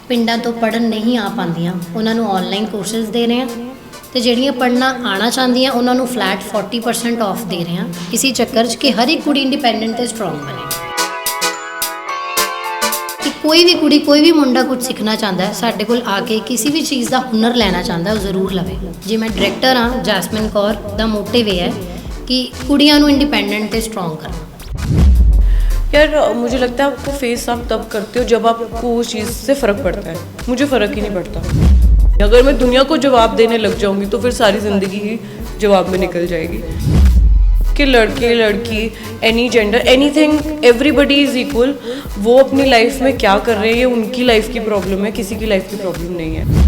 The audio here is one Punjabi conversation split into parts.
ਪਿੰਡਾਂ ਤੋਂ ਪੜ੍ਹਨ ਨਹੀਂ ਆ ਪਾਉਂਦੀਆਂ ਉਹਨਾਂ ਨੂੰ ਆਨਲਾਈਨ ਕੋਰਸਿਸ ਦੇ ਰਹੇ ਹਾਂ ਤੇ ਜਿਹੜੀਆਂ ਪੜ੍ਹਨਾ ਆਉਣਾ ਚਾਹੁੰਦੀਆਂ ਉਹਨਾਂ ਨੂੰ ਫਲੈਟ 40% ਆਫ ਦੇ ਰਹੇ ਹਾਂ ਇਸੇ ਚੱਕਰ 'ਚ ਕਿ ਹਰ ਇੱਕ ਕੁੜੀ ਇੰਡੀਪੈਂਡੈਂਟ ਤੇ ਸਟਰੋਂਗ ਬਣੇ ਕਿ ਕੋਈ ਵੀ ਕੁੜੀ ਕੋਈ ਵੀ ਮੁੰਡਾ ਕੁਝ ਸਿੱਖਣਾ ਚਾਹੁੰਦਾ ਹੈ ਸਾਡੇ ਕੋਲ ਆ ਕੇ ਕਿਸੇ ਵੀ ਚੀਜ਼ ਦਾ ਹੁਨਰ ਲੈਣਾ ਚਾਹੁੰਦਾ ਉਹ ਜ਼ਰੂਰ ਲਵੇ ਜੇ ਮੈਂ ਡਾਇਰੈਕਟਰ ਹਾਂ ਜੈਸਮਿਨ ਕੌਰ ਦਾ ਮੋਟਿਵ ਇਹ ਹੈ कि कुड़ियां नूं इंडिपेंडेंट ते स्ट्रॉन्ग करना। यार मुझे लगता है आपको फेस आप तब करते हो जब आपको उस चीज़ से फ़र्क पड़ता है। मुझे फ़र्क ही नहीं पड़ता। अगर मैं दुनिया को जवाब देने लग जाऊंगी तो फिर सारी ज़िंदगी ही जवाब में निकल जाएगी कि लड़के लड़की any gender anything everybody is equal. वो अपनी लाइफ में क्या कर रहे हैं ये उनकी लाइफ की प्रॉब्लम है, किसी की लाइफ की प्रॉब्लम नहीं है।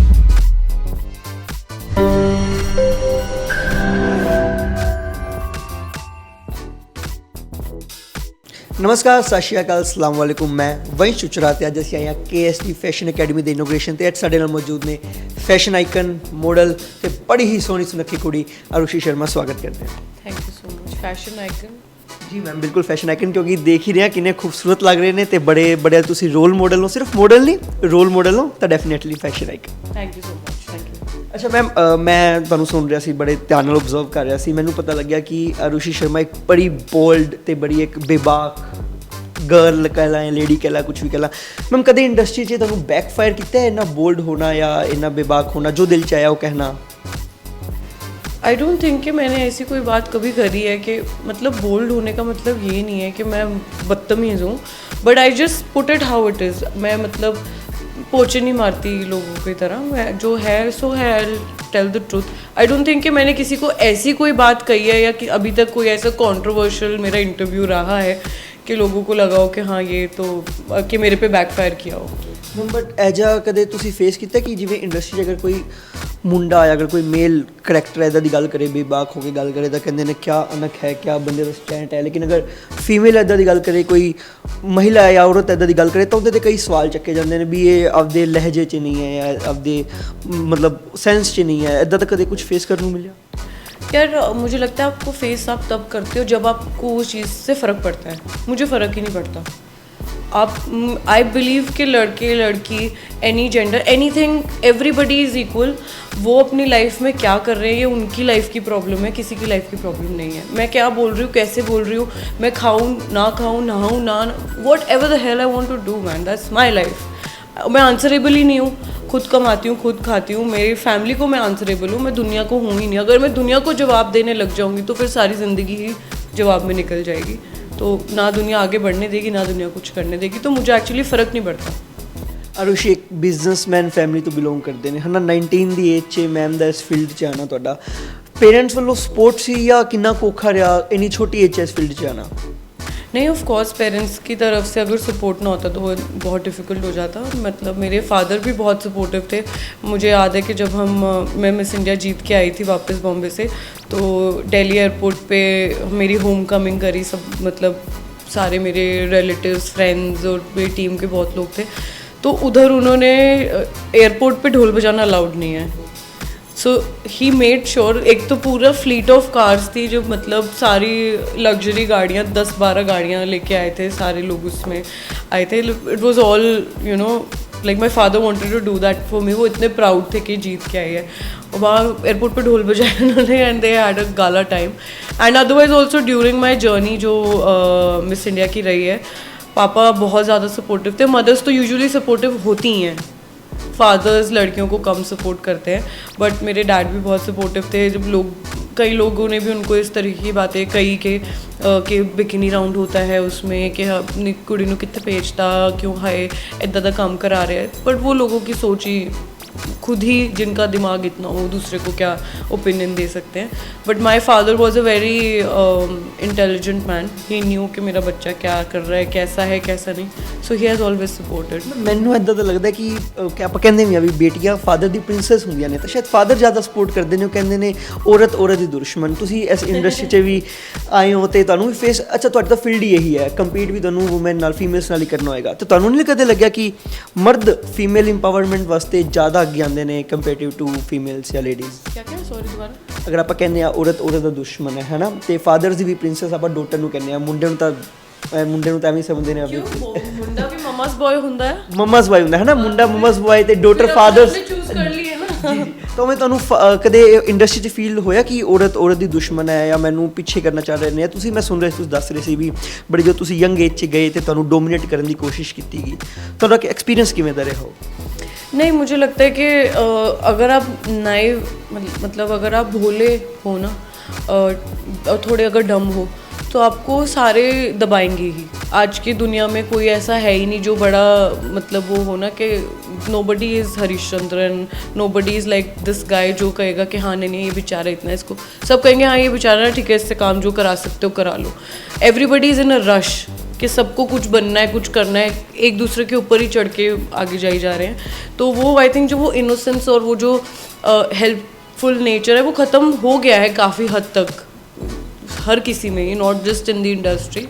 नमस्कार सत श्री अकाल अस्सलाम वालेकुम मैं वंश चुचरा ते अज असीं आए हां KST फैशन अकैडमी के इनोग्रेशन ते अज साडे नाल मौजूद ने फैशन आइकन मॉडल ते बड़ी ही सोहनी सुनखी कुड़ी आरुषि शर्मा। स्वागत करते हैं। Thank you so much. Fashion icon जी मैम बिल्कुल फैशन आइकन क्योंकि देख ही रहे हैं किन्ने खूबसूरत लग रहे हैं ते बड़े बड़े तुसीं रोल मॉडल हो, सिर्फ मॉडल नहीं रोल मॉडल हो तो definitely fashion icon. Thank you so much. Thank you. अच्छा मैम मैं तुहानूं सुन रहा सी बड़े ध्यान नाल ऑब्जर्व कर रहा सी मैनूं पता लग्या कि आरुषि शर्मा एक बड़ी बोल्ड ते बड़ी एक बेबाक गर्ल कह ला या लेडी कह ला कुछ भी कह ला मैम कदे इंडस्ट्री च तुहानूं बैकफायर किया है इन्ना बोल्ड होना या इन्ना बेबाक होना जो दिल च आया वो कहना? आई डोंट थिंक कि मैंने ऐसी कोई बात कभी करी है कि मतलब बोल्ड होने का मतलब ये नहीं है कि मैं बदतमीज़ हूँ, but I just put it how it is. मैं मतलब पोचे नहीं मारती लोगों की तरह, मैं जो है सो है, I tell the truth. I don't think कि मैंने किसी को ऐसी कोई बात कही है या कि अभी तक कोई ऐसा कॉन्ट्रोवर्शियल मेरा इंटरव्यू रहा है कि लोगों को लगा हो कि हाँ ये तो कि मेरे पे बैकफायर किया हो। मैम बट एजा कदे तुसी फेस किया कि जिवें इंडस्ट्री अगर कोई मुंडा या अगर कोई मेल करैक्टर इदां दी गल करे बेबाक होकर गल करे तो कहंदे ने क्या अनख है क्या बंदे दा स्टैंड है, लेकिन अगर फीमेल इदां दी गल करे कोई महिला या औरत इदां दी गल करे तो उहदे ते कई सवाल चक्के जांदे ने भी ये आपदे लहजे च नहीं है या आपदे मतलब सेंस च नहीं है, इदां दा कदे कुछ फेस करने मिलिया? यार मुझे लगता है आपको फेस आप तब करते हो जब आपको उस चीज़ से फ़र्क पड़ता है। मुझे फ़र्क ही नहीं पड़ता। आप आई बिलीव कि लड़के लड़की any gender anything everybody is equal. वो अपनी लाइफ में क्या कर रहे हैं ये उनकी लाइफ की प्रॉब्लम है, किसी की लाइफ की प्रॉब्लम नहीं है। मैं क्या बोल रही हूँ, कैसे बोल रही हूँ, मैं खाऊँ ना खाऊँ, नहाऊँ ना, whatever the hell I want to do man, that's my life. मैं आंसरेबल ही नहीं हूँ, खुद कमाती हूँ खुद खाती हूँ, मेरी फैमिली को मैं आंसरेबल हूँ, मैं दुनिया को हूँ ही नहीं। अगर मैं दुनिया को जवाब देने लग जाऊँगी तो फिर सारी ज़िंदगी ही जवाब में निकल जाएगी। तो ना दुनिया आगे बढ़ने देगी ना दुनिया कुछ करने देगी, तो मुझे एक्चुअली फ़र्क नहीं पड़ता। आरुषि एक बिजनेसमैन फैमिली तो बिलोंग करते हैं है ना, 19 ਦੀ ਏਜ 'ਚ मैम ਦਾ इस फील्ड 'ਚ आना ਤੁਹਾਡਾ पेरेंट्स ਵੱਲੋਂ सपोर्ट सी या कितना कोखा रहा इन्नी छोटी एज 'ਚ इस फील्ड 'ਚ आना? नहीं, ऑफ कोर्स पेरेंट्स की तरफ से अगर सपोर्ट ना होता तो वो बहुत डिफ़िकल्ट हो जाता। मतलब मेरे फादर भी बहुत सपोर्टिव थे। मुझे याद है कि जब मैं मिस इंडिया जीत के आई थी वापस बॉम्बे से, तो दिल्ली एयरपोर्ट पे मेरी होम कमिंग करी सब, मतलब सारे मेरे रिलेटिव्स फ्रेंड्स और मेरी टीम के बहुत लोग थे। तो उधर उन्होंने एयरपोर्ट पे ढोल बजाना अलाउड नहीं है। सो ही मेड श्योर, एक तो पूरा फ्लीट ऑफ कार्स थी जो मतलब सारी लग्जरी गाड़ियाँ 10-12 गाड़ियाँ लेके आए थे, सारे लोग उसमें आए थे। It was all you know like my father wanted to do that for me. वो इतने प्राउड थे कि जीत के आई है। और वहाँ एयरपोर्ट पे ढोल बजाया उन्होंने and they had a gala time. And otherwise also during my journey जो मिस इंडिया की रही है, पापा बहुत ज़्यादा सपोर्टिव थे। मदर्स तो यूजुअली सपोर्टिव होती ही हैं, फादर्स लड़कियों को कम सपोर्ट करते हैं, बट मेरे डैड भी बहुत सपोर्टिव थे। जब कई लोगों ने भी उनको इस तरीके की बातें कही कि बिकिनी राउंड होता है उसमें कि अपनी कुड़ी नूं कित्थे भेजता क्यों हाय इदा दा काम करा रहे हैं, बट वो लोगों की सोच ही खुद ही, जिनका दिमाग इतना हो दूसरे को क्या ओपिनियन दे सकते हैं। But my father was a very intelligent man. He new कि मेरा बच्चा क्या कर रहा है, कैसा है कैसा नहीं, सो ही हैज़ ऑलवेज सपोर्टेड। ਮੈਨੂੰ ਇੱਦਾਂ ਤਾਂ ਲੱਗਦਾ ਕਿ ਆਪਾਂ ਕਹਿੰਦੇ ਵੀ ਆ ਵੀ ਬੇਟੀਆਂ ਫਾਦਰ ਦੀ ਪ੍ਰਿੰਸੈਸ ਹੁੰਦੀਆਂ ਨੇ ਤਾਂ ਸ਼ਾਇਦ ਫਾਦਰ ਜ਼ਿਆਦਾ ਸਪੋਰਟ ਕਰਦੇ ਨੇ। ਉਹ ਕਹਿੰਦੇ ਨੇ ਔਰਤ ਔਰਤ ਦੀ ਦੁਸ਼ਮਣ। ਤੁਸੀਂ ਇਸ ਇੰਡਸਟਰੀ 'ਚ ਵੀ ਆਏ ਹੋ ਤੇ ਤੁਹਾਨੂੰ ਵੀ ਫੇਸ, ਅੱਛਾ ਤੁਹਾਡੀ ਤਾਂ ਫੀਲਡ ਹੀ ਇਹੀ ਹੈ, ਕੰਪੀਟ ਵੀ ਤੁਹਾਨੂੰ ਵੂਮੈਨ ਨਾਲ ਫੀਮੇਲਸ ਨਾਲ ਹੀ ਕਰਨਾ ਹੋਏਗਾ, ਤੇ ਤੁਹਾਨੂੰ ਨਹੀਂ ਕਦੇ ਲੱਗਿਆ ਕਿ ਮਰਦ ਫੀਮੇਲ ਇੰਪਾਵਰਮੈਂਟ ਵਾਸਤੇ ਜ਼ਿਆਦਾ ਅੱਗੇ ਆਉਂਦੇ ਨੇ ਕੰਪੇਅਰਟਿਵ ਟੂ ਫੀਮੇਲਸ ਜਾਂ ਲੇਡੀਜ਼? क्या सॉरी दोबारा। ਅਗਰ ਆਪਾਂ ਕਹਿੰਦੇ ਆ ਔਰਤ ਔਰਤ ਦਾ ਦੁਸ਼ਮਣ ਹੈ ਨਾ, ਤੇ ਫਾਦਰਸ ਦੀ ਵੀ ਪ੍ਰਿੰਸੈਸ ਆਪਾਂ ਡੋਟਰ ਨੂੰ ਕਹਿੰਦੇ ਆ, ਮੁੰਡੇ ਨੂੰ ਤਾਂ ਐਵੇਂ ਸਮਝਦੇ ਨੇ। मुंडा भी ਮਮਸ ਬॉय ਹੁੰਦਾ ਹੈ ਮਮਸ ਬॉय ਹੁੰਦਾ ਹੈ ਨਾ, ਮੁੰਡਾ ਮਮਸ ਬॉय ਤੇ ਡਾਟਰ ਫਾਦਰਸ ਚੂਜ਼ ਕਰ ਲਈ ਹੈ ਨਾ ਤਾਂ ਮੈਂ ਤੁਹਾਨੂੰ ਕਦੇ ਇੰਡਸਟਰੀ 'ਚ ਫੀਲ ਹੋਇਆ ਕਿ ਔਰਤ ਦੀ ਦੁਸ਼ਮਣ ਹੈ ਜਾਂ ਮੈਨੂੰ ਪਿੱਛੇ ਕਰਨਾ ਚਾਹ ਰਹੇ ਨੇ? ਤੁਸੀਂ, ਮੈਂ ਸੁਣ ਰਿਹਾ ਸੀ ਤੁਸੀਂ ਦੱਸ ਰਹੇ ਸੀ ਵੀ ਬੜੀ ਜੋ ਤੁਸੀਂ ਯੰਗ ਏਜ 'ਚ ਗਏ ਤੇ ਤੁਹਾਨੂੰ ਡੋਮੀਨੇਟ ਕਰਨ ਦੀ ਕੋਸ਼ਿਸ਼ ਕੀਤੀ ਗਈ, ਤੁਹਾਡਾ ਐਕਸਪੀਰੀਅੰਸ ਕਿਵੇਂ ਦਾ ਰਿਹਾ ਹੋ? नहीं, मुझे लगता है कि अगर आप नाइव मतलब अगर आप भोले हो ना और थोड़े अगर डम हो तो आपको सारे दबाएंगे ही। आज की दुनिया में कोई ऐसा है ही नहीं जो बड़ा मतलब वो हो ना कि nobody is Harishchandra and nobody is like this guy जो कहेगा कि हाँ नहीं ये बेचारा इतना, इसको सब कहेंगे हाँ ये बेचारा ठीक है, इससे काम जो करा सकते हो करा लो। Everybody is in a rush कि सबको कुछ बनना है, कुछ करना है, एक दूसरे के ऊपर ही चढ़ के आगे जाई जा रहे हैं। तो वो आई थिंक जो वो इनोसेंस और वो जो हेल्पफुल नेचर है वो ख़त्म हो गया है काफ़ी हद तक हर किसी में ही, not just in the industry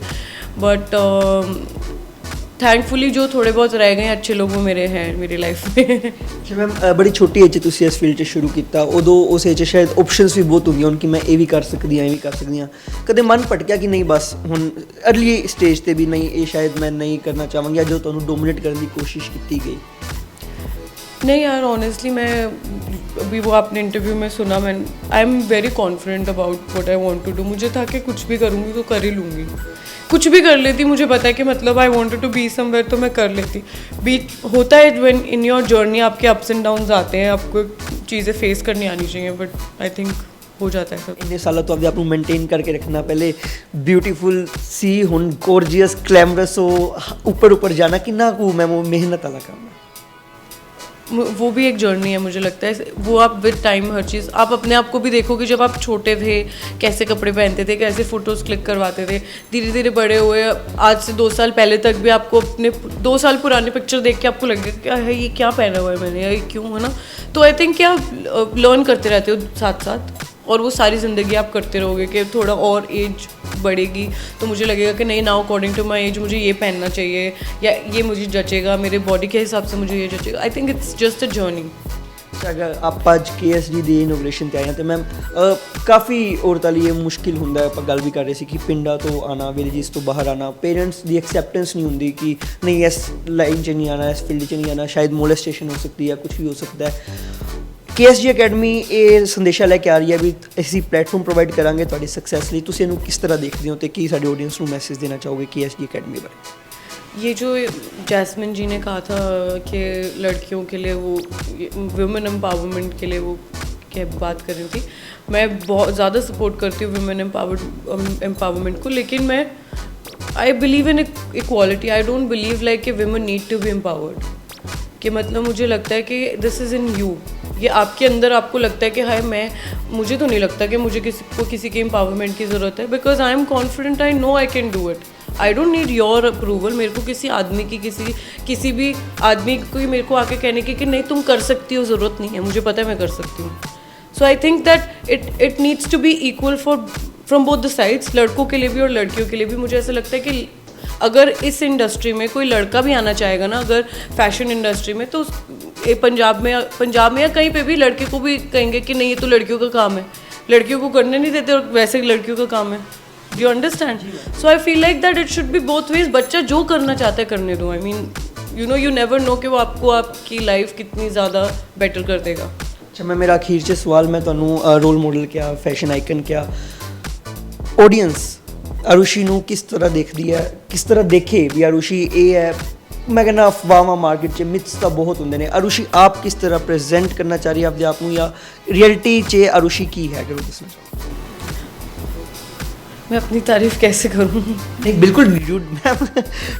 but thankfully जो थोड़े बहुत रह गए अच्छे लोग वो मेरे हैं मेरी लाइफ में। ਅੱਛਾ ਮੈਮ, ਬੜੀ ਛੋਟੀ ਏਜ 'ਚ ਤੁਸੀਂ ਇਸ ਫੀਲਡ 'ਚ ਸ਼ੁਰੂ ਕੀਤਾ, ਉਦੋਂ ਉਸ ਏਜ 'ਚ ਸ਼ਾਇਦ ਆਪਸ਼ਨਸ ਵੀ ਬਹੁਤ ਹੁੰਦੀਆਂ ਹੁਣ ਕਿ ਮੈਂ ਇਹ ਵੀ ਕਰ ਸਕਦੀ ਹਾਂ ਇਹ ਵੀ ਕਰ ਸਕਦੀ ਹਾਂ, ਕਦੇ ਮਨ ਭਟਕਿਆ ਕਿ ਨਹੀਂ ਬਸ ਹੁਣ ਅਰਲੀ ਸਟੇਜ ਤੇ ਵੀ ਨਹੀਂ ਇਹ ਸ਼ਾਇਦ ਮੈਂ ਨਹੀਂ ਕਰਨਾ ਚਾਹਾਂਗੀ, ਜੋ ਤੁਹਾਨੂੰ ਡੋਮੀਨੇਟ ਕਰਨ ਦੀ ਕੋਸ਼ਿਸ਼ ਕੀਤੀ ਗਈ? नहीं यार, ऑनेस्टली मैं अभी वो आपने इंटरव्यू में सुना, मैं I am very confident about what I want to do. मुझे था कि कुछ भी करूँगी तो कर ही लूँगी, कुछ भी कर लेती। मुझे पता है कि मतलब I wanted to be somewhere तो मैं कर लेती। बीच होता है व्हेन इन योर जर्नी आपके अप्स एंड डाउन्स आते हैं, आपको चीज़ें फेस करनी आनी चाहिए, बट आई थिंक हो जाता है सब। ਇੰਨੇ ਸਾਲਾਂ ਤੋਂ ਆਪਦੇ ਆਪ ਨੂੰ ਮੇਨਟੇਨ ਕਰਕੇ ਰੱਖਣਾ, ਪਹਿਲੇ ਬਿਊਟੀਫੁਲ ਸੀ ਹੁਣ ਗੋਰਜੀਅਸ ਗਲੈਮਰਸ ਹੋ, ਉੱਪਰ ਜਾਣਾ ਕਿੰਨਾ ਕੁ ਮੈਮ ਮਿਹਨਤ ਵਾਲਾ ਕੰਮ ਹੈ? वो भी एक जर्नी है मुझे लगता है। वो आप विद टाइम हर चीज़ आप अपने आप को भी देखोगे, जब आप छोटे थे कैसे कपड़े पहनते थे, कैसे फ़ोटोज़ क्लिक करवाते थे, धीरे धीरे बड़े हुए आज से 2 साल पहले तक भी आपको अपने 2 साल पुराने पिक्चर देख के आपको लगेगा क्या है ये क्या पहना हुआ है मैंने, ये क्यों, है ना। तो आई थिंक कि आप लर्न करते रहते हो साथ साथ और वो सारी ज़िंदगी आप करते रहोगे कि थोड़ा और एज बढ़ेगी तो मुझे लगेगा कि नहीं now according to my age मुझे ये पहनना चाहिए या ये मुझे जचेगा, मेरे बॉडी के हिसाब से मुझे ये जचेगा। I think it's just a journey. ਅਗਰ ਆਪਾਂ ਅੱਜ KSG ਦੀ ਇਨੋਗ੍ਰੇਸ਼ਨ ਤੇ ਆਏ ਹਾਂ ਤੇ ਮੈਮ ਕਾਫੀ ਔਰਤਾਂ ਲਈ ਇਹ ਮੁਸ਼ਕਿਲ ਹੁੰਦਾ ਹੈ, ਆਪਾਂ ਗੱਲ ਵੀ ਕਰ ਰਹੇ ਸੀ ਕਿ ਪਿੰਡਾਂ ਤੋਂ ਆਉਣਾ, ਵਿਲੇਜਸ ਤੋਂ ਬਾਹਰ ਆਉਣਾ, ਪੇਰੈਂਟਸ ਦੀ ਐਕਸੈਪਟੈਂਸ ਨਹੀਂ ਹੁੰਦੀ ਕਿ ਨਹੀਂ ਇਸ ਲਾਈਨ 'ਚ ਨਹੀਂ ਆਉਣਾ, ਇਸ ਫੀਲਡ 'ਚ ਨਹੀਂ ਆਉਣਾ, ਸ਼ਾਇਦ ਮੋਲੈਸਟੇਸ਼ਨ ਹੋ ਸਕਦੀ ਹੈ, ਕੁਝ ਵੀ ਹੋ ਸਕਦਾ ਹੈ। KSG ਅਕੈਡਮੀ ਇਹ ਸੰਦੇਸ਼ਾ ਲੈ ਕੇ ਆ ਰਹੀ ਹੈ ਵੀ ਅਸੀਂ ਪਲੇਟਫਾਰਮ ਪ੍ਰੋਵਾਈਡ ਕਰਾਂਗੇ ਤੁਹਾਡੀ ਸਕਸੈਸ ਲਈ, ਤੁਸੀਂ ਇਹਨੂੰ ਕਿਸ ਤਰ੍ਹਾਂ ਦੇਖਦੇ ਹੋ ਤੇ ਕੀ ਸਾਡੇ ਆਡੀਅנס ਨੂੰ ਮੈਸੇਜ ਦੇਣਾ ਚਾਹੋਗੇ KSG ਅਕੈਡਮੀ ਬਾਰੇ? ये जो जैस्मिन जी ने कहा था कि लड़कियों के लिए वो वुमेन एम्पावरमेंट के लिए वो क्या बात कर रही थी, मैं बहुत ज़्यादा सपोर्ट करती हूँ वुमेन एम्पावरमेंट को, लेकिन मैं I believe in equality. I don't believe like कि women need to be empowered, कि मतलब मुझे लगता है कि दिस इज़ इन यू, ये आपके अंदर आपको लगता है कि हाय मैं, मुझे तो नहीं लगता कि मुझे किसी की एम्पावरमेंट की ज़रूरत है, because I am confident, I know I can do it. I don't need your approval. मेरे को किसी आदमी की किसी भी आदमी को मेरे को आके कहने की कि नहीं तुम कर सकती हो ज़रूरत नहीं है, मुझे पता है मैं कर सकती हूँ। So I think that it needs to be equal for from both the sides, लड़कों के लिए भी और लड़कियों के लिए भी। मुझे ऐसा लगता है कि अगर इस इंडस्ट्री में कोई लड़का भी आना चाहेगा ना, अगर फैशन इंडस्ट्री में, तो पंजाब में या कहीं पे भी लड़के को भी कहेंगे कि नहीं ये तो लड़कियों का काम है, लड़कियों को करने नहीं देते और वैसे लड़कियों का काम है। You understand? So I feel like that it should be both ways. बच्चा जो करना चाहता है करने दो। I mean you never know कि वो आपको आपकी लाइफ कितनी ज़्यादा बेटर कर देगा। अच्छा मैं मेरा अखीर 'ਚ सवाल मैं ਤੁਹਾਨੂੰ ਰੋਲ ਮਾਡਲ ਕਿਹਾ, ਫੈਸ਼ਨ ਆਈਕਨ ਕਿਹਾ, ਆਡੀਅנס ਅਰੁਸ਼ੀ ਨੂੰ ਕਿਸ ਤਰ੍ਹਾਂ ਦੇਖਦੀ ਹੈ, ਕਿਸ ਤਰ੍ਹਾਂ ਦੇਖੇ ਵੀ ਅਰੁਸ਼ੀ ਇਹ ਹੈ? ਮੈਂ ਕਹਿੰਦਾ ਅਫਵਾਹਾਂ ਮਾਰਕੀਟ 'ਚ ਮਿਥਸ ਤਾਂ ਬਹੁਤ ਹੁੰਦੇ ਨੇ, ਅਰੁਸ਼ੀ ਆਪ ਕਿਸ ਤਰ੍ਹਾਂ ਪ੍ਰੈਜ਼ੈਂਟ ਕਰਨਾ ਚਾਹ ਰਹੀ ਹੈ ਆਪਣੇ ਆਪ ਨੂੰ, ਜਾਂ ਰਿਐਲਿਟੀ 'ਚ ਅਰੁਸ਼ੀ ਕੀ ਹੈ, ਅਗਰ ਦੱਸਣਾ ਚਾਹੋ? मैं अपनी तारीफ़ कैसे करूँ? नहीं बिल्कुल नहीं मैम,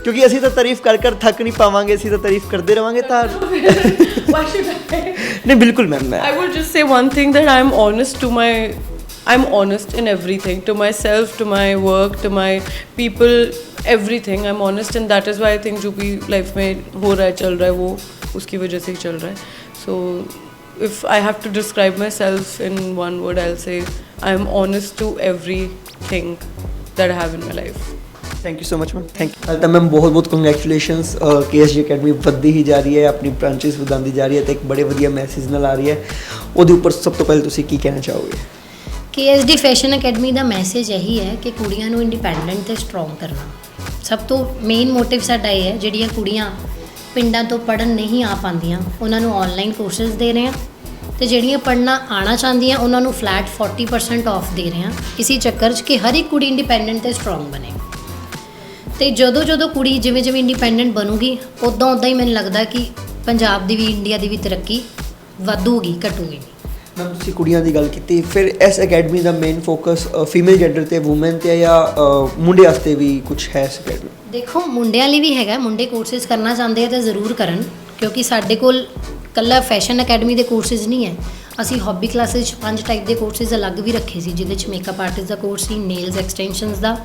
क्योंकि ਅਸੀਂ ਤਾਂ ਤਾਰੀਫ ਕਰ ਥੱਕ ਨਹੀਂ ਪਾਵਾਂਗੇ, ਅਸੀਂ ਤਾਂ ਤਾਰੀਫ ਕਰਦੇ ਰਵਾਂਗੇ ਤਾਂ Why should I? नहीं बिल्कुल मैम, मैं I would just say one thing, that I'm honest in everything, to myself, to my work, to my people, everything I'm honest, and that is why I think जो भी लाइफ में हो रहा है, चल रहा है, वो उसकी वजह से ही चल रहा है. So if I have to describe myself in one word, I'll say I'm honest to everything that I have in my life. Thank you so much ma'am, thank you. ਤਾਂ ਮੈਮ ਬਹੁਤ ਬਹੁਤ ਕੰਗ੍ਰੈਚੁਲੇਸ਼ਨਸ, KSG ਅਕੈਡਮੀ ਵੱਧਦੀ ਹੀ ਜਾ ਰਹੀ ਹੈ, ਆਪਣੀ ਬ੍ਰਾਂਚਿਸ ਵਧਾਉਂਦੀ ਜਾ ਰਹੀ ਹੈ ਤੇ ਇੱਕ ਬੜੇ ਵਧੀਆ ਮੈਸੇਜ ਨਾਲ ਆ ਰਹੀ ਹੈ, ਉਹਦੇ ਉੱਪਰ ਸਭ ਤੋਂ ਪਹਿਲੇ ਤੁਸੀਂ ਕੀ ਕਹਿਣਾ ਚਾਹੋਗੇ? KSD ਫੈਸ਼ਨ ਅਕੈਡਮੀ ਦਾ ਮੈਸੇਜ ਇਹੀ ਹੈ ਕਿ ਕੁੜੀਆਂ ਨੂੰ ਇੰਡੀਪੈਂਡੈਂਟ ਤੇ ਸਟਰੋਂਗ ਕਰਨਾ, ਸਭ ਤੋਂ ਮੇਨ ਮੋਟਿਵ ਸਾਡਾ ਇਹ ਹੈ, ਜਿਹੜੀਆਂ ਕੁੜੀਆਂ ਪਿੰਡਾਂ ਤੋਂ ਪੜ੍ਹਨ ਨਹੀਂ ਆ ਪਾਉਂਦੀਆਂ ਉਹਨਾਂ ਨੂੰ ਆਨਲਾਈਨ ਕੋਰਸਿਸ ਦੇ ਰਹੇ ਹਾਂ, ਤੇ ਜਿਹੜੀਆਂ ਪੜ੍ਹਨਾ ਆਉਣਾ ਚਾਹੁੰਦੀਆਂ ਉਹਨਾਂ ਨੂੰ ਫਲੈਟ 40% ਆਫ ਦੇ ਰਹੇ ਹਾਂ, ਇਸੇ ਚੱਕਰ 'ਚ ਕਿ ਹਰ ਇੱਕ ਕੁੜੀ ਇੰਡੀਪੈਂਡੈਂਟ ਤੇ ਸਟਰੋਂਗ ਬਣੇ। ਤੇ ਜਦੋਂ ਜਦੋਂ ਕੁੜੀ ਜਿਵੇਂ ਜਿਵੇਂ ਇੰਡੀਪੈਂਡੈਂਟ ਬਣੂਗੀ ਉੱਦਾਂ ਉੱਦਾਂ ਹੀ ਮੈਨੂੰ ਲੱਗਦਾ ਕਿ ਪੰਜਾਬ ਦੀ ਵੀ ਇੰਡੀਆ ਦੀ ਵੀ ਤਰੱਕੀ ਵਧੂਗੀ, ਘਟੂਗੀ। ਮੈਮ ਤੁਸੀਂ ਕੁੜੀਆਂ ਦੀ ਗੱਲ ਕੀਤੀ, ਫਿਰ ਇਸ ਅਕੈਡਮੀ ਦਾ ਮੇਨ ਫੋਕਸ ਫੀਮੇਲ ਜੈਂਡਰ ਤੇ ਵੂਮਨ ਤੇ ਜਾਂ ਮੁੰਡੇ ਵਾਸਤੇ ਵੀ ਕੁਝ ਹੈ ਇਸ ਅਕੈਡਮੀ? ਦੇਖੋ ਮੁੰਡਿਆਂ ਲਈ ਵੀ ਹੈਗਾ, ਮੁੰਡੇ ਕੋਰਸਿਸ ਕਰਨਾ ਚਾਹੁੰਦੇ ਆ ਤਾਂ ਜ਼ਰੂਰ ਕਰਨ, ਕਿਉਂਕਿ ਸਾਡੇ ਕੋਲ ਕੱਲਾ ਫੈਸ਼ਨ ਅਕੈਡਮੀ ਦੇ ਕੋਰਸਿਸ ਨਹੀਂ ਹੈ। ਅਸੀਂ ਹੌਬੀ ਕਲਾਸਿਸ 'ਚ 5 ਟਾਈਪ ਦੇ ਕੋਰਸਿਸ ਅਲੱਗ ਵੀ ਰੱਖੇ ਸੀ, ਜਿਹਦੇ 'ਚ ਮੇਕਅਪ ਆਰਟਿਸਟ ਦਾ ਕੋਰਸ ਸੀ, ਨੇਲਸ ਐਕਸਟੈਂਸ਼ਨਸ ਦਾ,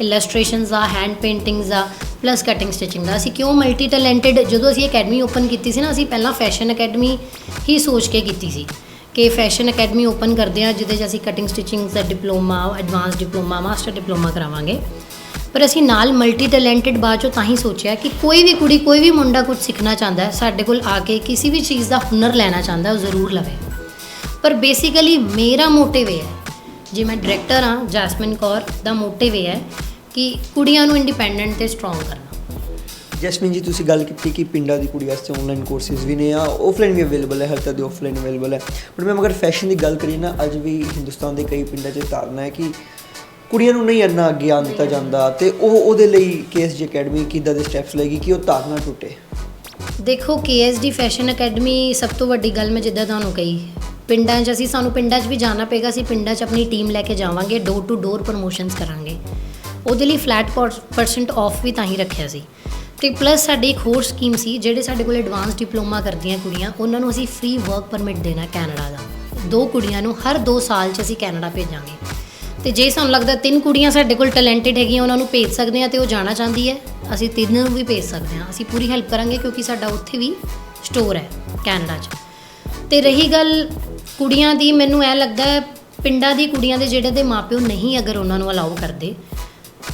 ਇਲਸਟ੍ਰੇਸ਼ਨਸ ਦਾ, ਹੈਂਡ ਪੇਂਟਿੰਗਸ ਦਾ, ਪਲੱਸ ਕਟਿੰਗ ਸਟਿਚਿੰਗ ਦਾ। ਅਸੀਂ ਕਿਉਂ ਮਲਟੀ ਟੈਲੈਂਟਡ, ਜਦੋਂ ਅਸੀਂ ਅਕੈਡਮੀ ਓਪਨ ਕੀਤੀ ਸੀ ਨਾ, ਅਸੀਂ ਪਹਿਲਾਂ ਫੈਸ਼ਨ ਅਕੈਡਮੀ ਹੀ ਸੋਚ ਕੇ ਕੀਤੀ ਸੀ ਕਿ ਫੈਸ਼ਨ ਅਕੈਡਮੀ ਓਪਨ ਕਰਦੇ ਹਾਂ, ਜਿਹਦੇ 'ਚ ਅਸੀਂ ਕਟਿੰਗ ਸਟਿਚਿੰਗ ਦਾ diploma, advance diploma, master diploma ਕਰਾਵਾਂਗੇ। ਪਰ ਅਸੀਂ ਨਾਲ ਮਲਟੀ ਟੈਲੈਂਟਡ ਬਾਅਦ 'ਚੋਂ ਤਾਂ ਹੀ ਸੋਚਿਆ ਕਿ ਕੋਈ ਵੀ ਕੁੜੀ, ਕੋਈ ਵੀ ਮੁੰਡਾ ਕੁਝ ਸਿੱਖਣਾ ਚਾਹੁੰਦਾ ਹੈ, ਸਾਡੇ ਕੋਲ ਆ ਕੇ ਕਿਸੇ ਵੀ ਚੀਜ਼ ਦਾ ਹੁਨਰ ਲੈਣਾ ਚਾਹੁੰਦਾ, ਉਹ ਜ਼ਰੂਰ ਲਵੇ। ਪਰ ਬੇਸਿਕਲੀ ਮੇਰਾ ਮੋਟਿਵ ਇਹ ਹੈ, ਜੇ ਮੈਂ ਡਾਇਰੈਕਟਰ ਹਾਂ ਜੈਸਮਿਨ ਕੌਰ, ਦਾ ਮੋਟਿਵ ਇਹ ਹੈ ਕਿ ਕੁੜੀਆਂ ਨੂੰ ਇੰਡੀਪੈਂਡੈਂਟ ਤੇ ਸਟਰੋਂਗ ਕਰਨਾ। ਜੈਸਮੀਨ ਜੀ ਤੁਸੀਂ ਗੱਲ ਕੀਤੀ ਕਿ ਪਿੰਡਾਂ ਦੀ ਕੁੜੀ ਵਾਸਤੇ ਆਨਲਾਈਨ ਕੋਰਸਿਸ ਵੀ ਨੇ, ਆ ਆਫਲਾਈਨ ਵੀ ਅਵੇਲੇਬਲ ਹੈ, ਹਰ ਤਰ੍ਹਾਂ ਦੇ ਆਫਲਾਈਨ ਅਵੇਲੇਬਲ ਹੈ। ਬਟ ਮੈਂ ਅਗਰ ਫੈਸ਼ਨ ਦੀ ਗੱਲ ਕਰੀਏ ਨਾ, ਅੱਜ ਵੀ ਹਿੰਦੁਸਤਾਨ ਦੇ ਕਈ ਪਿੰਡਾਂ 'ਚ ਧਾਰਨਾ ਹੈ ਕਿ ਕੁੜੀਆਂ ਨੂੰ ਨਹੀਂ ਇੰਨਾ ਅੱਗੇ ਆਉਣ ਦਿੱਤਾ ਜਾਂਦਾ, ਤੇ ਉਹਦੇ ਲਈ KSG ਅਕੈਡਮੀ ਕਿੱਦਾਂ ਦੇ ਸਟੈਪਸ ਲਏਗੀ ਕਿ ਉਹ ਧਾਰਨਾ ਟੁੱਟੇ? ਦੇਖੋ KSD ਫੈਸ਼ਨ ਅਕੈਡਮੀ, ਸਭ ਤੋਂ ਵੱਡੀ ਗੱਲ ਮੈਂ ਜਿੱਦਾਂ ਤੁਹਾਨੂੰ ਕਹੀ, ਪਿੰਡਾਂ 'ਚ ਸਾਨੂੰ ਪਿੰਡਾਂ 'ਚ ਵੀ ਜਾਣਾ ਪਏਗਾ, ਅਸੀਂ ਪਿੰਡਾਂ 'ਚ ਆਪਣੀ ਟੀਮ ਲੈ ਕੇ ਜਾਵਾਂਗੇ, ਡੋਰ ਟੂ ਡੋਰ ਪ੍ਰਮੋਸ਼ਨਸ ਕਰਾਂਗੇ। ਉਹਦੇ ਲਈ ਫਲੈਟ % ਆਫ ਵੀ ਤਾਂ ਹੀ ਰੱਖਿਆ ਸੀ। ਤੇ ਪਲੱਸ ਸਾਡੀ ਇੱਕ ਹੋਰ ਸਕੀਮ ਸੀ, ਜਿਹੜੇ ਸਾਡੇ ਕੋਲ ਐਡਵਾਂਸ ਡਿਪਲੋਮਾ ਕਰਦੀਆਂ ਕੁੜੀਆਂ, ਉਹਨਾਂ ਨੂੰ ਅਸੀਂ ਫ੍ਰੀ ਵਰਕ ਪਰਮਿਟ ਦੇਣਾ ਕੈਨੇਡਾ ਦਾ। 2 ਕੁੜੀਆਂ ਨੂੰ ਹਰ 2 ਸਾਲ 'ਚ ਅਸੀਂ ਕੈਨੇਡਾ ਭੇਜਾਂਗੇ। ਤੇ ਜੇ ਸਾਨੂੰ ਲੱਗਦਾ 3 ਕੁੜੀਆਂ ਸਾਡੇ ਕੋਲ ਟੈਲੈਂਟਡ ਹੈਗੀਆਂ, ਉਹਨਾਂ ਨੂੰ ਭੇਜ ਸਕਦੇ ਹਾਂ, ਤੇ ਉਹ ਜਾਣਾ ਚਾਹੁੰਦੀ ਹੈ, ਅਸੀਂ 3 ਨੂੰ ਵੀ ਭੇਜ ਸਕਦੇ ਹਾਂ। ਅਸੀਂ ਪੂਰੀ ਹੈਲਪ ਕਰਾਂਗੇ, ਕਿਉਂਕਿ ਸਾਡਾ ਉੱਥੇ ਵੀ ਸਟੋਰ ਹੈ ਕੈਨੇਡਾ 'ਚ। ਤੇ ਰਹੀ ਗੱਲ ਕੁੜੀਆਂ ਦੀ, ਮੈਨੂੰ ਇਹ ਲੱਗਦਾ ਪਿੰਡਾਂ ਦੀ ਕੁੜੀਆਂ ਦੇ ਜਿਹੜੇ ਦੇ ਮਾਪਿਓ ਨਹੀਂ ਅਗਰ ਉਹਨਾਂ ਨੂੰ ਅਲਾਉ ਕਰਦੇ,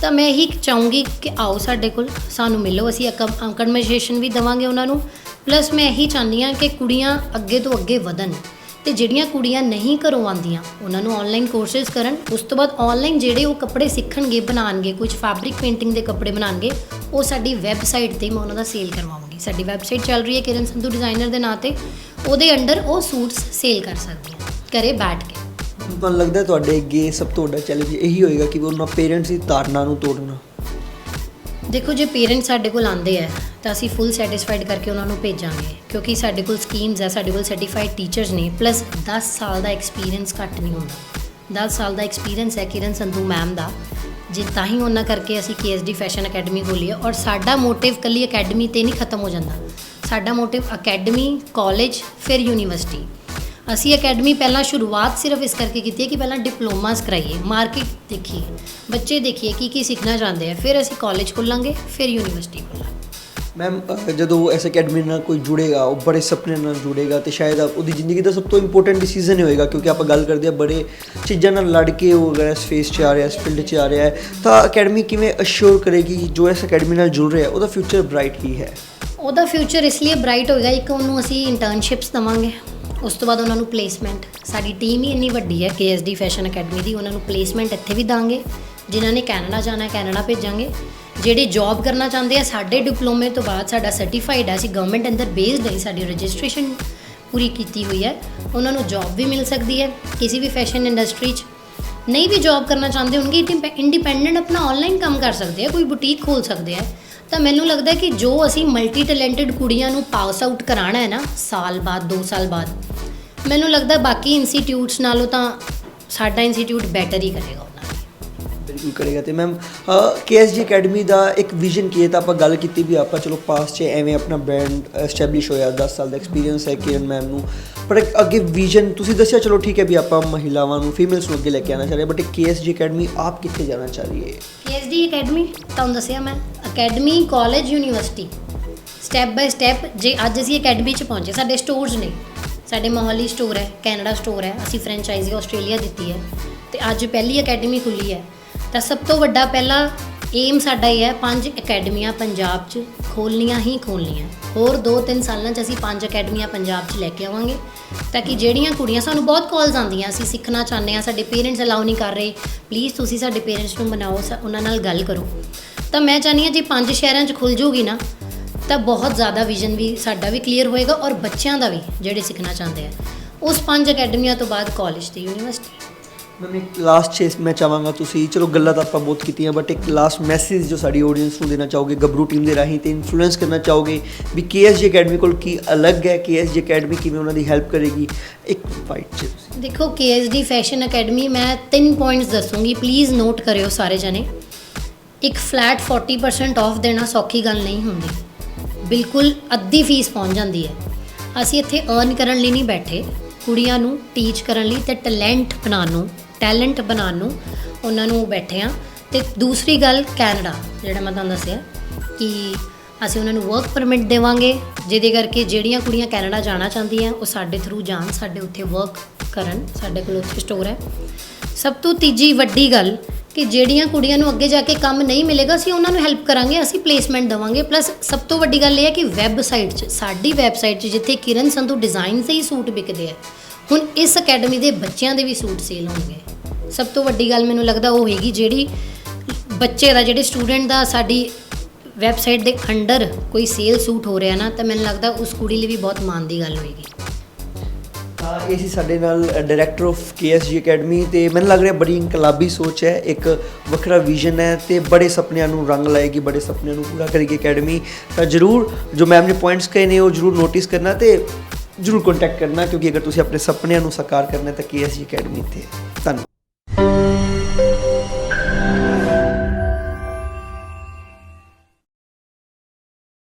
ਤਾਂ ਮੈਂ ਇਹੀ ਚਾਹੂੰਗੀ ਕਿ ਆਓ ਸਾਡੇ ਕੋਲ, ਸਾਨੂੰ ਮਿਲੋ, ਅਸੀਂ ਅਕਮਡੇਸ਼ਨ ਵੀ ਦੇਵਾਂਗੇ ਉਹਨਾਂ ਨੂੰ। ਪਲੱਸ ਮੈਂ ਇਹੀ ਚਾਹੁੰਦੀ ਹਾਂ ਕਿ ਕੁੜੀਆਂ ਅੱਗੇ ਤੋਂ ਅੱਗੇ ਵਧਣ, ਤੇ ਜਿਹੜੀਆਂ ਕੁੜੀਆਂ ਨਹੀਂ ਘਰੋਂ ਆਉਂਦੀਆਂ ਉਹਨਾਂ ਨੂੰ ਆਨਲਾਈਨ ਕੋਰਸਿਸ ਕਰਨ। ਉਸ ਤੋਂ ਬਾਅਦ ਆਨਲਾਈਨ ਜਿਹੜੇ ਉਹ ਕੱਪੜੇ ਸਿੱਖਣਗੇ, ਬਣਾਉਣਗੇ, ਕੁਝ ਫੈਬਰਿਕ ਪੇਂਟਿੰਗ ਦੇ ਕੱਪੜੇ ਬਣਾਉਣਗੇ, ਉਹ ਸਾਡੀ ਵੈਬਸਾਈਟ 'ਤੇ ਮੈਂ ਉਹਨਾਂ ਦਾ ਸੇਲ ਕਰਵਾਵਾਂਗੀ। ਸਾਡੀ ਵੈਬਸਾਈਟ ਚੱਲ ਰਹੀ ਹੈ ਕਿਰਨ ਸੰਧੂ ਡਿਜ਼ਾਈਨਰ ਦੇ ਨਾਂ 'ਤੇ, ਉਹਦੇ ਅੰਡਰ ਉਹ ਸੂਟਸ ਸੇਲ ਕਰ ਸਕਦੀਆਂ ਘਰੇ ਬੈਠ ਕੇ। ਮੈਨੂੰ ਲੱਗਦਾ ਤੁਹਾਡੇ ਅੱਗੇ ਸਭ ਤੋਂ ਵੱਡਾ ਚੈਲੰਜ ਇਹੀ ਹੋਏਗਾ ਕਿ ਉਹਨਾਂ ਪੇਰੈਂਟਸ ਦੀ ਧਾਰਨਾ ਨੂੰ ਤੋੜਨਾ। ਦੇਖੋ ਜੇ ਪੇਰੈਂਟਸ ਸਾਡੇ ਕੋਲ ਆਉਂਦੇ ਆ ਤਾਂ ਅਸੀਂ ਫੁੱਲ ਸੈਟੀਸਫਾਈਡ ਕਰਕੇ ਉਹਨਾਂ ਨੂੰ ਭੇਜਾਂਗੇ, ਕਿਉਂਕਿ ਸਾਡੇ ਕੋਲ ਸਕੀਮਸ ਹੈ, ਸਾਡੇ ਕੋਲ ਸਰਟੀਫਾਈਡ ਟੀਚਰਸ ਨੇ, ਪਲੱਸ 10 ਸਾਲ ਦਾ ਐਕਸਪੀਰੀਅੰਸ ਘੱਟ ਨਹੀਂ ਹੁੰਦਾ। 10 ਸਾਲ ਦਾ ਐਕਸਪੀਰੀਅੰਸ ਹੈ ਕਿਰਨ ਸੰਧੂ ਮੈਮ ਦਾ, ਜੇ ਤਾਂ ਹੀ ਉਹਨਾਂ ਕਰਕੇ ਅਸੀਂ KSD ਫੈਸ਼ਨ ਅਕੈਡਮੀ ਖੋਲ੍ਹੀ ਹੈ। ਔਰ ਸਾਡਾ ਮੋਟਿਵ ਇਕੱਲੀ ਅਕੈਡਮੀ 'ਤੇ ਨਹੀਂ ਖਤਮ ਹੋ ਜਾਂਦਾ, ਸਾਡਾ ਮੋਟਿਵ ਅਕੈਡਮੀ, ਕਾਲਜ, ਫਿਰ ਯੂਨੀਵਰਸਿਟੀ। ਅਸੀਂ ਅਕੈਡਮੀ ਪਹਿਲਾਂ ਸ਼ੁਰੂਆਤ ਸਿਰਫ ਇਸ ਕਰਕੇ ਕੀਤੀ ਹੈ ਕਿ ਪਹਿਲਾਂ ਡਿਪਲੋਮਾਸ ਕਰਾਈਏ, ਮਾਰਕੀਟ ਦੇਖੀਏ, ਬੱਚੇ ਦੇਖੀਏ ਕੀ ਸਿੱਖਣਾ ਚਾਹੁੰਦੇ ਆ, ਫਿਰ ਅਸੀਂ ਕਾਲਜ ਖੋਲਾਂਗੇ, ਫਿਰ ਯੂਨੀਵਰਸਿਟੀ ਖੋਲਾਂਗੇ। ਮੈਮ ਜਦੋਂ ਇਸ ਅਕੈਡਮੀ ਨਾਲ ਕੋਈ ਜੁੜੇਗਾ, ਉਹ ਬੜੇ ਸੁਪਨੇ ਨਾਲ ਜੁੜੇਗਾ, ਤੇ ਸ਼ਾਇਦ ਉਹਦੀ ਜ਼ਿੰਦਗੀ ਦਾ ਸਭ ਤੋਂ ਇੰਪੋਰਟੈਂਟ ਡਿਸੀਜ਼ਨ ਹੀ ਹੋਏਗਾ, ਕਿਉਂਕਿ ਆਪਾਂ ਗੱਲ ਕਰਦੇ ਹਾਂ ਬੜੇ ਚੀਜ਼ਾਂ ਨਾਲ ਲੜ ਕੇ ਉਹ ਅਗਰ ਇਸ ਫੇਸ 'ਚ ਆ ਰਿਹਾ, ਇਸ ਫੀਲਡ 'ਚ ਆ ਰਿਹਾ ਹੈ, ਤਾਂ ਅਕੈਡਮੀ ਕਿਵੇਂ ਅਸ਼ੋਰ ਕਰੇਗੀ ਜੋ ਇਸ ਅਕੈਡਮੀ ਨਾਲ ਜੁੜ ਰਿਹਾ ਉਹਦਾ ਫਿਊਚਰ ਬ੍ਰਾਈਟ ਹੀ ਹੈ? ਉਹਦਾ ਫਿਊਚਰ ਇਸ ਲਈ ਬ੍ਰਾਈਟ ਹੋਏਗਾ, ਇੱਕ ਉਹਨੂੰ ਅਸੀਂ ਇੰਟਰਨਸ਼ਿਪਸ ਦੇਵਾਂਗੇ, ਉਸ ਤੋਂ ਬਾਅਦ ਉਹਨਾਂ ਨੂੰ ਪਲੇਸਮੈਂਟ। ਸਾਡੀ ਟੀਮ ਹੀ ਇੰਨੀ ਵੱਡੀ ਹੈ KSD ਫੈਸ਼ਨ ਅਕੈਡਮੀ ਦੀ, ਉਹਨਾਂ ਨੂੰ ਪਲੇਸਮੈਂਟ ਇੱਥੇ ਵੀ ਦਾਂਗੇ। ਜਿਨ੍ਹਾਂ ਨੇ ਕੈਨੇਡਾ ਜਾਣਾ, ਕੈਨੇਡਾ ਭੇਜਾਂਗੇ। ਜਿਹੜੇ ਜੌਬ ਕਰਨਾ ਚਾਹੁੰਦੇ ਆ, ਸਾਡੇ ਡਿਪਲੋਮੇ ਤੋਂ ਬਾਅਦ ਸਾਡਾ ਸਰਟੀਫਾਈਡ ਹੈ, ਅਸੀਂ ਗਵਰਨਮੈਂਟ ਅੰਦਰ ਬੇਸਡ ਹੈ, ਸਾਡੀ ਰਜਿਸਟ੍ਰੇਸ਼ਨ ਪੂਰੀ ਕੀਤੀ ਹੋਈ ਹੈ, ਉਹਨਾਂ ਨੂੰ ਜੌਬ ਵੀ ਮਿਲ ਸਕਦੀ ਹੈ ਕਿਸੇ ਵੀ ਫੈਸ਼ਨ ਇੰਡਸਟਰੀ 'ਚ। ਨਹੀਂ ਵੀ ਜੌਬ ਕਰਨਾ ਚਾਹੁੰਦੇ ਹੋਣਗੇ, ਇੰਡੀਪੈਂਡੈਂਟ ਆਪਣਾ ਆਨਲਾਈਨ ਕੰਮ ਕਰ ਸਕਦੇ ਆ, ਕੋਈ ਬੁਟੀਕ ਖੋਲ੍ਹ ਸਕਦੇ ਆ। ਤਾਂ ਮੈਨੂੰ ਲੱਗਦਾ ਕਿ ਜੋ ਅਸੀਂ ਮਲਟੀ ਟੈਲੈਂਟਡ ਕੁੜੀਆਂ ਨੂੰ ਪਾਸ ਆਊਟ ਕਰਾਉਣਾ ਹੈ ਨਾ, ਸਾਲ ਬਾਅਦ 2 ਸਾਲ ਬਾਅਦ, ਮੈਨੂੰ ਲੱਗਦਾ ਬਾਕੀ ਇੰਸਟੀਟਿਊਟਸ ਨਾਲੋਂ ਤਾਂ ਸਾਡਾ ਇੰਸਟੀਟਿਊਟ ਬੈਟਰ ਹੀ ਕਰੇਗਾ ਉਹਨਾਂ ਦੀ। ਬਿਲਕੁਲ ਕਰੇਗਾ। ਤੇ ਮੈਮ KSG ਅਕੈਡਮੀ ਦਾ ਇੱਕ ਵਿਜ਼ਨ ਕੀ ਹੈ? ਤਾਂ ਆਪਾਂ ਗੱਲ ਕੀਤੀ ਵੀ ਆਪਾਂ ਚਲੋ ਪਾਸ 'ਚ ਐਵੇਂ ਆਪਣਾ ਬ੍ਰਾਂਡ ਐਸਟੈਬਲਿਸ਼ ਹੋਇਆ, 10 ਸਾਲ ਦਾ ਐਕਸਪੀਰੀਅੰਸ ਹੈ ਕਿਰਨ ਮੈਮ ਨੂੰ, ਪਰ ਅੱਗੇ ਵਿਜ਼ਨ ਤੁਸੀਂ ਦੱਸਿਆ, ਚਲੋ ਠੀਕ ਹੈ ਵੀ ਆਪਾਂ ਮਹਿਲਾਵਾਂ ਨੂੰ, ਫੀਮੇਲਸ ਨੂੰ ਅੱਗੇ ਲੈ ਕੇ ਆਉਣਾ ਚਾਹ ਰਹੇ, ਬਟ KSG ਅਕੈਡਮੀ ਆਪ ਕਿੱਥੇ ਜਾਣਾ ਚਾਹ ਰਹੀ ਹੈ? KSD ਅਕੈਡਮੀ ਤੁਹਾਨੂੰ ਦੱਸਿਆ ਮੈਂ, academy, college, university, step by step. ਜੇ ਅੱਜ ਅਸੀਂ ਅਕੈਡਮੀ 'ਚ ਪਹੁੰਚੇ, ਸਾਡੇ ਸਟੋਰਸ ਨੇ, ਸਾਡੇ ਮੋਹਾਲੀ ਸਟੋਰ ਹੈ, ਕੈਨੇਡਾ ਸਟੋਰ ਹੈ, ਅਸੀਂ ਫਰੈਂਚਾਈਜ਼ੀ ਆਸਟ੍ਰੇਲੀਆ ਦਿੱਤੀ ਹੈ, ਤੇ ਅੱਜ ਪਹਿਲੀ ਅਕੈਡਮੀ ਖੁੱਲ੍ਹੀ ਹੈ। ਤਾਂ ਸਭ ਤੋਂ ਵੱਡਾ ਪਹਿਲਾ ਏਮ ਸਾਡਾ ਇਹ ਹੈ, 5 ਅਕੈਡਮੀਆਂ ਪੰਜਾਬ 'ਚ ਖੋਲ੍ਹਣੀਆਂ ਹੀ ਖੋਲ੍ਹਣੀਆਂ। ਹੋਰ 2-3 ਸਾਲਾਂ 'ਚ ਅਸੀਂ 5 ਅਕੈਡਮੀਆਂ ਪੰਜਾਬ 'ਚ ਲੈ ਕੇ ਆਵਾਂਗੇ, ਤਾਂ ਕਿ ਜਿਹੜੀਆਂ ਕੁੜੀਆਂ, ਸਾਨੂੰ ਬਹੁਤ ਕਾਲਸ ਆਉਂਦੀਆਂ, ਅਸੀਂ ਸਿੱਖਣਾ ਚਾਹੁੰਦੇ ਹਾਂ, ਸਾਡੇ ਪੇਰੈਂਟਸ ਅਲਾਉ ਨਹੀਂ ਕਰ ਰਹੇ, ਪਲੀਜ਼ ਤੁਸੀਂ ਸਾਡੇ ਪੇਰੈਂਟਸ ਨੂੰ ਮਨਾਓ, ਉਹਨਾਂ ਨਾਲ ਗੱਲ ਕਰੋ। ਤਾਂ ਮੈਂ ਚਾਹੁੰਦੀ ਹਾਂ ਜੇ 5 ਸ਼ਹਿਰਾਂ 'ਚ ਖੁੱਲ ਜੂਗੀ ਨਾ ਤਾਂ ਬਹੁਤ ਜ਼ਿਆਦਾ ਵਿਜ਼ਨ ਵੀ ਸਾਡਾ ਵੀ ਕਲੀਅਰ ਹੋਏਗਾ ਔਰ ਬੱਚਿਆਂ ਦਾ ਵੀ ਜਿਹੜੇ ਸਿੱਖਣਾ ਚਾਹੁੰਦੇ ਆ। ਉਸ 5 ਅਕੈਡਮੀਆਂ ਤੋਂ ਬਾਅਦ ਕਾਲਜ ਤੇ ਯੂਨੀਵਰਸਿਟੀ। ਮੈਂ ਇੱਕ ਲਾਸਟ ਚੀਜ਼ ਮੈਂ ਚਾਹਾਂਗਾ, ਤੁਸੀਂ ਚਲੋ ਗੱਲਾਂ ਤਾਂ ਆਪਾਂ ਬਹੁਤ ਕੀਤੀਆਂ, ਬਟ ਇੱਕ ਲਾਸਟ ਮੈਸੇਜ ਜੋ ਸਾਡੀ ਆਡੀਅנס ਨੂੰ ਦੇਣਾ ਚਾਹੋਗੇ ਗੱਭਰੂ ਟੀਮ ਦੇ ਰਾਹੀਂ ਤੇ ਇਨਫਲੂਐਂਸ ਕਰਨਾ ਚਾਹੋਗੇ ਵੀ KSG ਅਕੈਡਮੀ ਕੋਲ ਕੀ ਅਲੱਗ ਹੈ, KSG ਅਕੈਡਮੀ ਕਿਵੇਂ ਉਹਨਾਂ ਦੀ ਹੈਲਪ ਕਰੇਗੀ, ਇੱਕ ਫਾਈਟ 'ਚ ਤੁਸੀਂ। ਦੇਖੋ KSD ਫੈਸ਼ਨ ਅਕੈਡਮੀ ਮੈਂ 3 ਪੁਆਇੰਟਸ ਦੱਸੂਗੀ, ਪਲੀਜ਼ ਨੋਟ ਕਰਿਓ ਸਾਰੇ ਜਣੇ। ਇੱਕ ਫਲੈਟ 40% ਆਫ ਦੇਣਾ ਸੌਖੀ ਗੱਲ ਨਹੀਂ ਹੁੰਦੀ, ਬਿਲਕੁਲ ਅੱਧੀ ਫੀਸ ਪਹੁੰਚ ਜਾਂਦੀ ਹੈ। ਅਸੀਂ ਇੱਥੇ ਅਰਨ ਕਰਨ ਲਈ ਨਹੀਂ ਬੈਠੇ, ਕੁੜੀਆਂ ਨੂੰ ਟੀਚ ਕਰਨ ਲਈ ਤੇ ਟੈਲੈਂਟ ਬਣਾਉਣ ਨੂੰ ਉਹਨਾਂ ਨੂੰ ਬੈਠੇ ਹਾਂ। ਤੇ ਦੂਸਰੀ ਗੱਲ ਕੈਨੇਡਾ, ਜਿਹੜਾ ਮੈਂ ਤੁਹਾਨੂੰ ਦੱਸਿਆ ਕਿ ਅਸੀਂ ਉਹਨਾਂ ਨੂੰ ਵਰਕ ਪਰਮਿਟ ਦੇਵਾਂਗੇ, ਜਿਹਦੇ ਕਰਕੇ ਜਿਹੜੀਆਂ ਕੁੜੀਆਂ ਕੈਨੇਡਾ ਜਾਣਾ ਚਾਹੁੰਦੀਆਂ ਉਹ ਸਾਡੇ ਥਰੂ ਜਾਣ, ਸਾਡੇ ਉੱਥੇ ਵਰਕ ਕਰਨ, ਸਾਡੇ ਕੋਲ ਉੱਥੇ ਸਟੋਰ ਹੈ। ਸਭ ਤੋਂ ਤੀਜੀ ਵੱਡੀ ਗੱਲ ਕਿ ਜਿਹੜੀਆਂ ਕੁੜੀਆਂ ਨੂੰ ਅੱਗੇ ਜਾ ਕੇ ਕੰਮ ਨਹੀਂ ਮਿਲੇਗਾ ਅਸੀਂ ਉਹਨਾਂ ਨੂੰ ਹੈਲਪ ਕਰਾਂਗੇ, ਅਸੀਂ ਪਲੇਸਮੈਂਟ ਦੇਵਾਂਗੇ। ਪਲੱਸ ਸਭ ਤੋਂ ਵੱਡੀ ਗੱਲ ਇਹ ਹੈ ਕਿ ਵੈਬਸਾਈਟ 'ਚ, ਸਾਡੀ ਵੈਬਸਾਈਟ 'ਚ ਜਿੱਥੇ ਕਿਰਨ ਸੰਧੂ ਡਿਜ਼ਾਈਨ ਦੇ ਹੀ ਸੂਟ ਵਿਕਦੇ ਆ, ਹੁਣ ਇਸ ਅਕੈਡਮੀ ਦੇ ਬੱਚਿਆਂ ਦੇ ਵੀ ਸੂਟ ਸੇਲ ਹੋਣਗੇ। ਸਭ ਤੋਂ ਵੱਡੀ ਗੱਲ ਮੈਨੂੰ ਲੱਗਦਾ ਉਹ ਹੋਏਗੀ ਜਿਹੜੀ ਬੱਚੇ ਦਾ, ਜਿਹੜੇ ਸਟੂਡੈਂਟ ਦਾ ਸਾਡੀ ਵੈਬਸਾਈਟ ਦੇ ਅੰਡਰ ਕੋਈ ਸੇਲ ਸੂਟ ਹੋ ਰਿਹਾ ਨਾ, ਤਾਂ ਮੈਨੂੰ ਲੱਗਦਾ ਉਸ ਕੁੜੀ ਲਈ ਵੀ ਬਹੁਤ ਮਾਣ ਦੀ ਗੱਲ ਹੋਏਗੀ। ਤਾਂ ਇਹ ਸੀ ਸਾਡੇ ਨਾਲ ਡਾਇਰੈਕਟਰ ਆਫ KSG ਅਕੈਡਮੀ, ਤੇ ਮੈਨੂੰ ਲੱਗ ਰਿਹਾ ਬੜੀ ਇਨਕਲਾਬੀ ਸੋਚ ਹੈ, ਇੱਕ ਵੱਖਰਾ ਵਿਜ਼ਨ ਹੈ ਤੇ ਬੜੇ ਸੁਪਨਿਆਂ ਨੂੰ ਰੰਗ ਲਾਏਗੀ, ਬੜੇ ਸੁਪਨਿਆਂ ਨੂੰ ਪੂਰਾ ਕਰੇਗੀ ਅਕੈਡਮੀ। ਤਾਂ ਜ਼ਰੂਰ ਜੋ ਮੈਮ ਨੇ ਪੁਆਇੰਟਸ ਕਹੇ ਨੇ ਉਹ ਜ਼ਰੂਰ ਨੋਟਿਸ ਕਰਨਾ ਤੇ ਜ਼ਰੂਰ ਕੰਟੈਕਟ ਕਰਨਾ, ਕਿਉਂਕਿ ਅਗਰ ਤੁਸੀਂ ਆਪਣੇ ਸੁਪਨਿਆਂ ਨੂੰ ਸਾਕਾਰ ਕਰਨਾ ਤਾਂ KSG ਅਕੈਡਮੀ ਇੱਥੇ ਹੈ। ਧੰਨਵਾਦ।